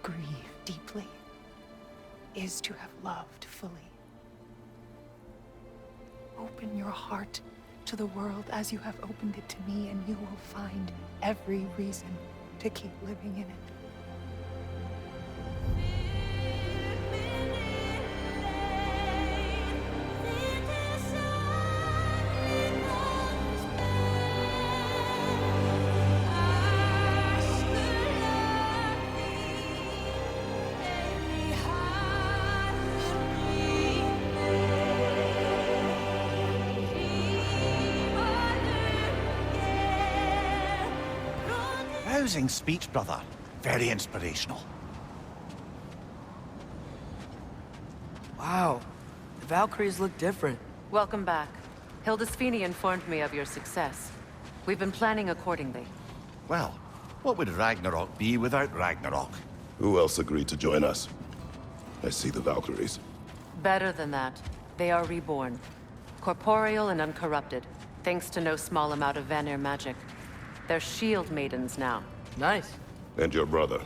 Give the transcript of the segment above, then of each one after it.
grieve deeply is to have loved fully. Open your heart to the world as you have opened it to me, and you will find every reason to keep living in it. Rousing speech, brother. Very inspirational. Wow, the Valkyries look different. Welcome back. Hildisfini informed me of your success. We've been planning accordingly. Well, what would Ragnarok be without Ragnarok? Who else agreed to join us? I see the Valkyries. Better than that. They are reborn. Corporeal and uncorrupted, thanks to no small amount of Vanir magic. They're shield maidens now. Nice. And your brother.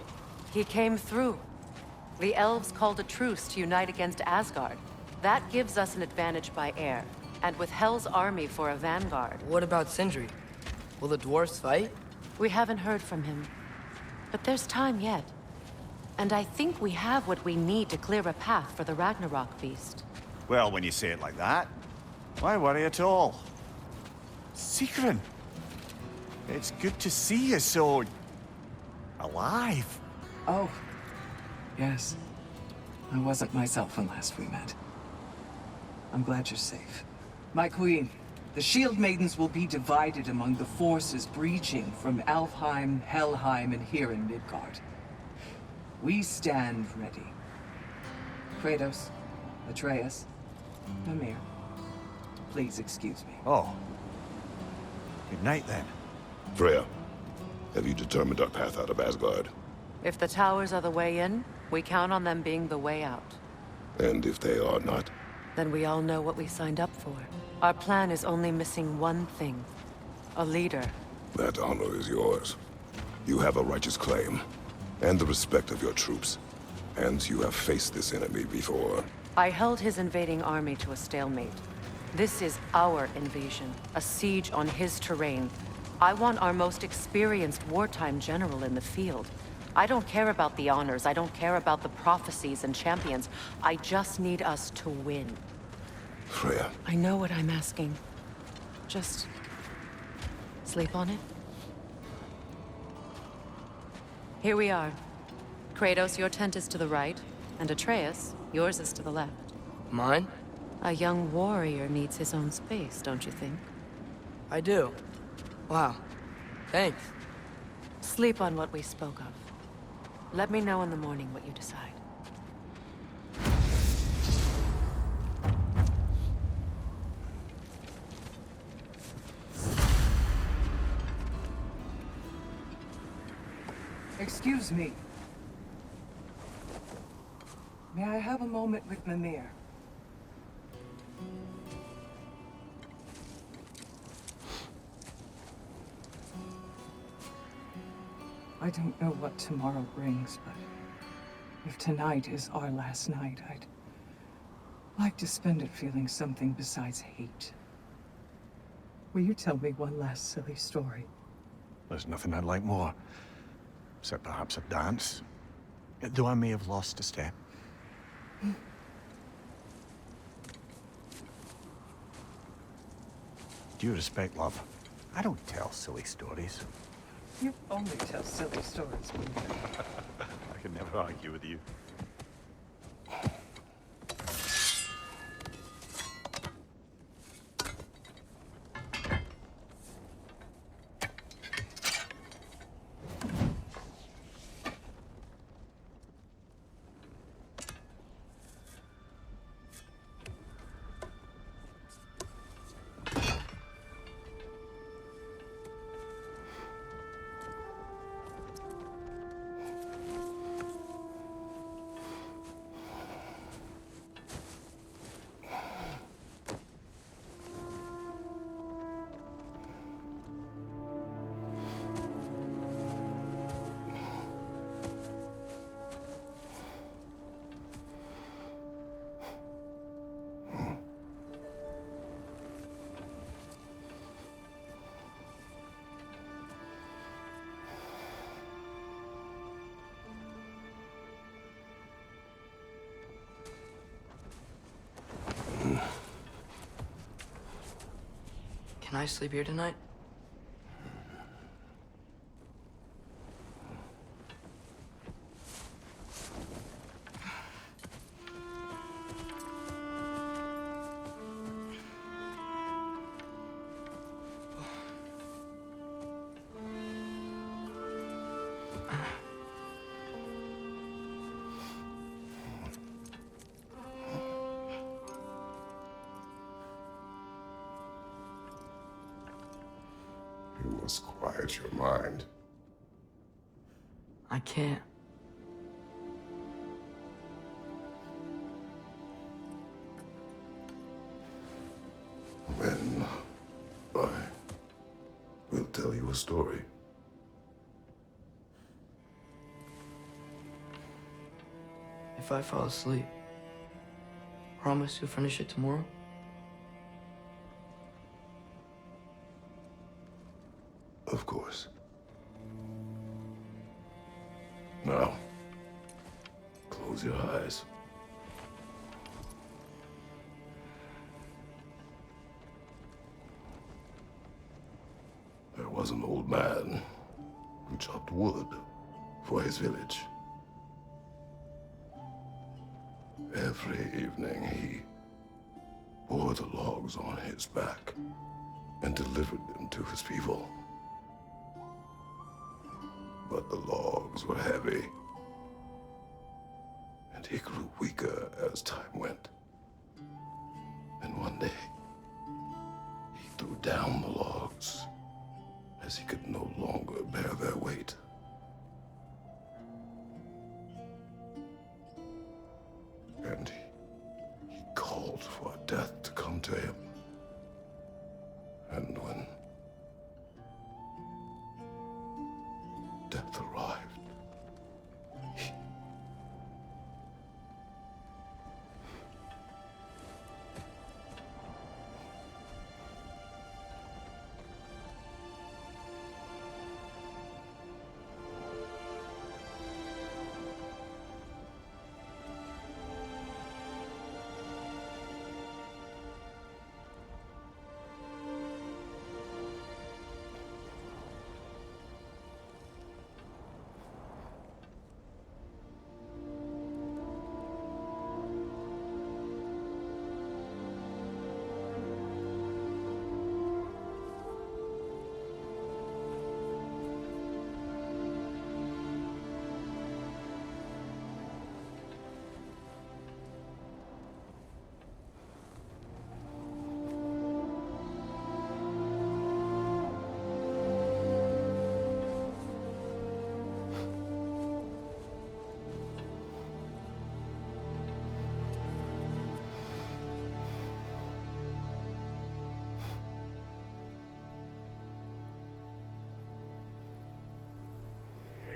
He came through. The elves called a truce to unite against Asgard. That gives us an advantage by air, and with Hel's army for a vanguard. What about Sindri? Will the dwarves fight? We haven't heard from him. But there's time yet. And I think we have what we need to clear a path for the Ragnarok beast. Well, when you say it like that, why worry at all? Sigrun! It's good to see you so... alive. Oh, yes. I wasn't myself when last we met. I'm glad you're safe. My queen, the Shield Maidens will be divided among the forces breaching from Alfheim, Helheim, and here in Midgard. We stand ready. Kratos, Atreus, Mimir, please excuse me. Oh. Good night, then. Freya, have you determined our path out of Asgard? If the towers are the way in, we count on them being the way out. And if they are not? Then we all know what we signed up for. Our plan is only missing one thing. A leader. That honor is yours. You have a righteous claim, and the respect of your troops. And you have faced this enemy before. I held his invading army to a stalemate. This is our invasion, a siege on his terrain. I want our most experienced wartime general in the field. I don't care about the honors, I don't care about the prophecies and champions. I just need us to win. Freya. I know what I'm asking. Just... sleep on it? Here we are. Kratos, your tent is to the right, and Atreus, yours is to the left. Mine? A young warrior needs his own space, don't you think? I do. Wow. Thanks. Sleep on what we spoke of. Let me know in the morning what you decide. Excuse me. May I have a moment with Mimir? I don't know what tomorrow brings, but if tonight is our last night, I'd like to spend it feeling something besides hate. Will you tell me one last silly story? There's nothing I'd like more. Except perhaps a dance. Though I may have lost a step. Due respect, love. I don't tell silly stories. You only tell silly stories, Mimir. I can never argue with you. Can I sleep here tonight? You must quiet your mind. I can't. Then I will tell you a story. If I fall asleep, promise you'll finish it tomorrow? Of course. Now, close your eyes. There was an old man who chopped wood for his village. Every evening he bore the logs on his back and delivered them to his people. But the logs were heavy, and he grew weaker as time went. And one day, he threw down the logs as he could no longer bear their weight. And he called for death to come to him. And when death arrived,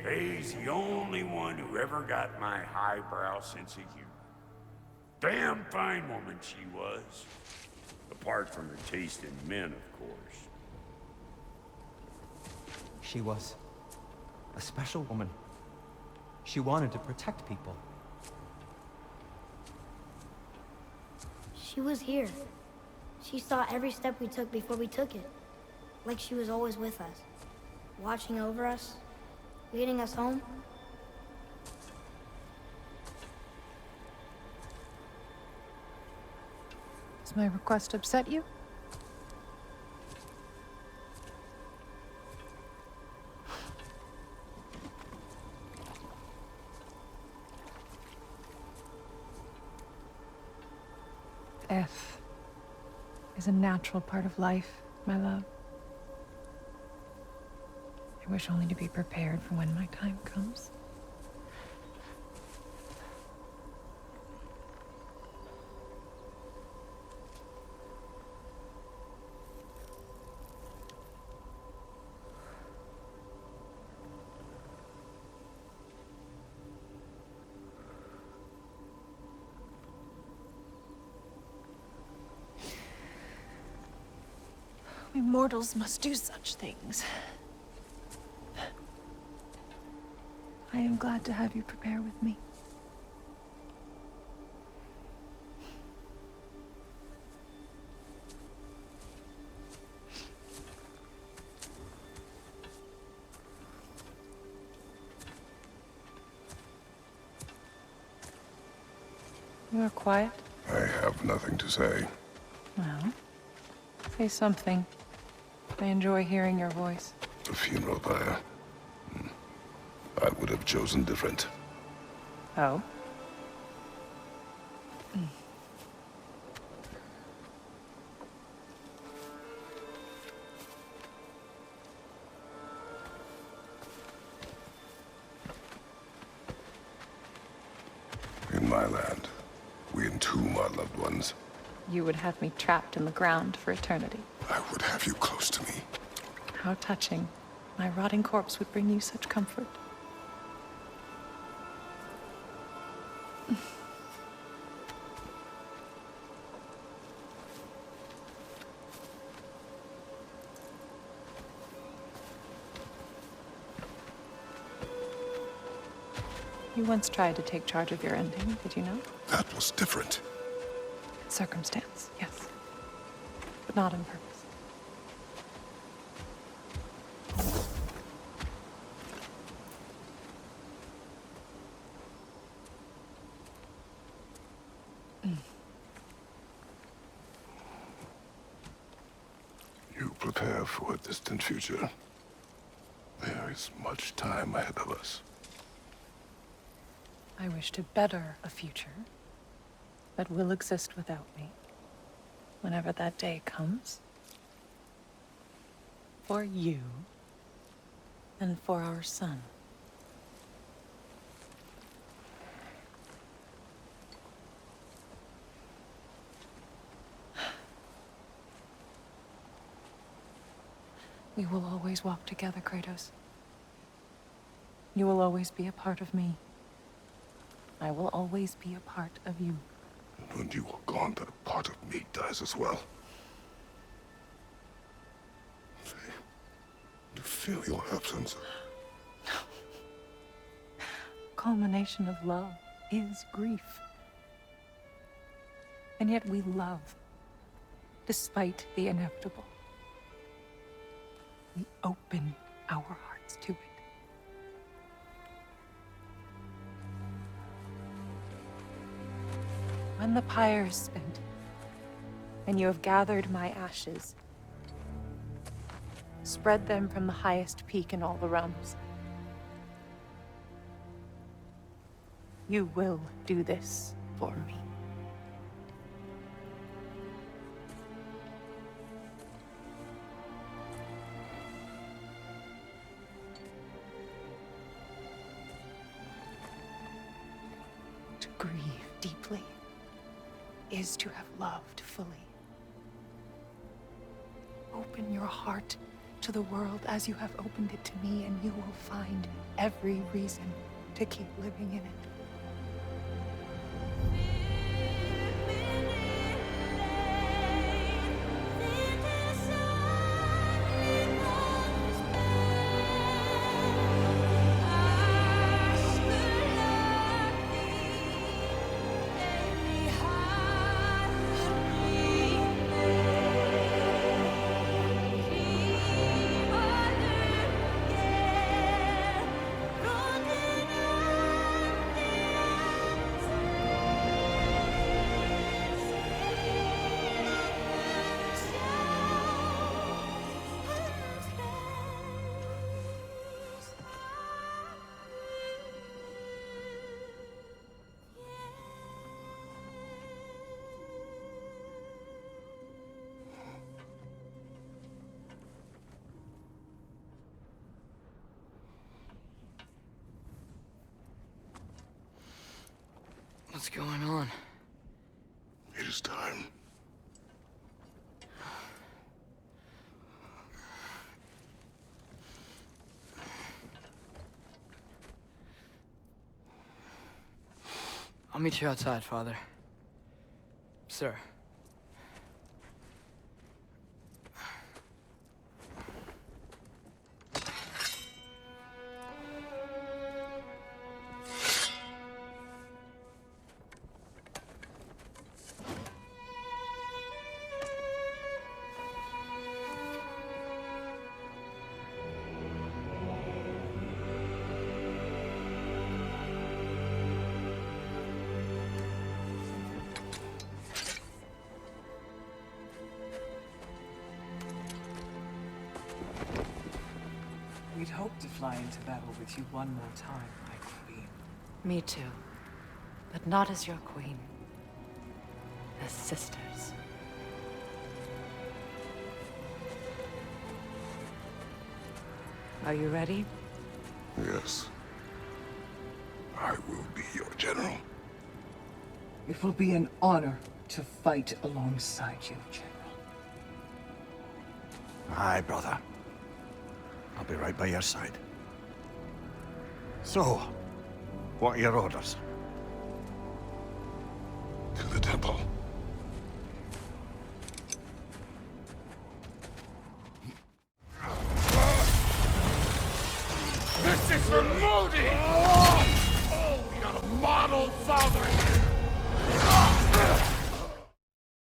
He's the only one who ever got my highbrow sense of humor. Damn fine woman she was. Apart from her taste in men, of course. She was a special woman. She wanted to protect people. She was here. She saw every step we took before we took it. Like she was always with us. Watching over us. Leading us home. Does my request upset you? Death is a natural part of life, my love. I wish only to be prepared for when my time comes. We mortals must do such things. I am glad to have you prepare with me. You are quiet. I have nothing to say. Well, say something. I enjoy hearing your voice. A funeral pyre. I would have chosen different. Oh? In my land, we entomb our loved ones. You would have me trapped in the ground for eternity. I would have you close to me. How touching. My rotting corpse would bring you such comfort. You once tried to take charge of your ending, did you know? That was different. Circumstance, yes. But not on purpose. You prepare for a distant future. There is much time ahead of us. I wish to better a future that will exist without me, whenever that day comes. For you, and for our son. We will always walk together, Kratos. You will always be a part of me. I will always be a part of you. And when you are gone, that part of me dies as well. To feel your absence. Culmination of love is grief. And yet we love, despite the inevitable. We open our hearts to it. When the pyre is spent, and you have gathered my ashes, spread them from the highest peak in all the realms. You will do this for me. To grieve deeply is to have loved fully. Open your heart to the world as you have opened it to me, and you will find every reason to keep living in it. What's going on? It is time. I'll meet you outside, Father. Sir. hoped to fly into battle with you one more time, my queen. Me too. But not as your queen. As sisters. Are you ready? Yes. I will be your general. It will be an honor to fight alongside you, General. Aye, brother. I'll be right by your side. So, what are your orders? To the temple. This is for Modi! Oh, we got a model father here!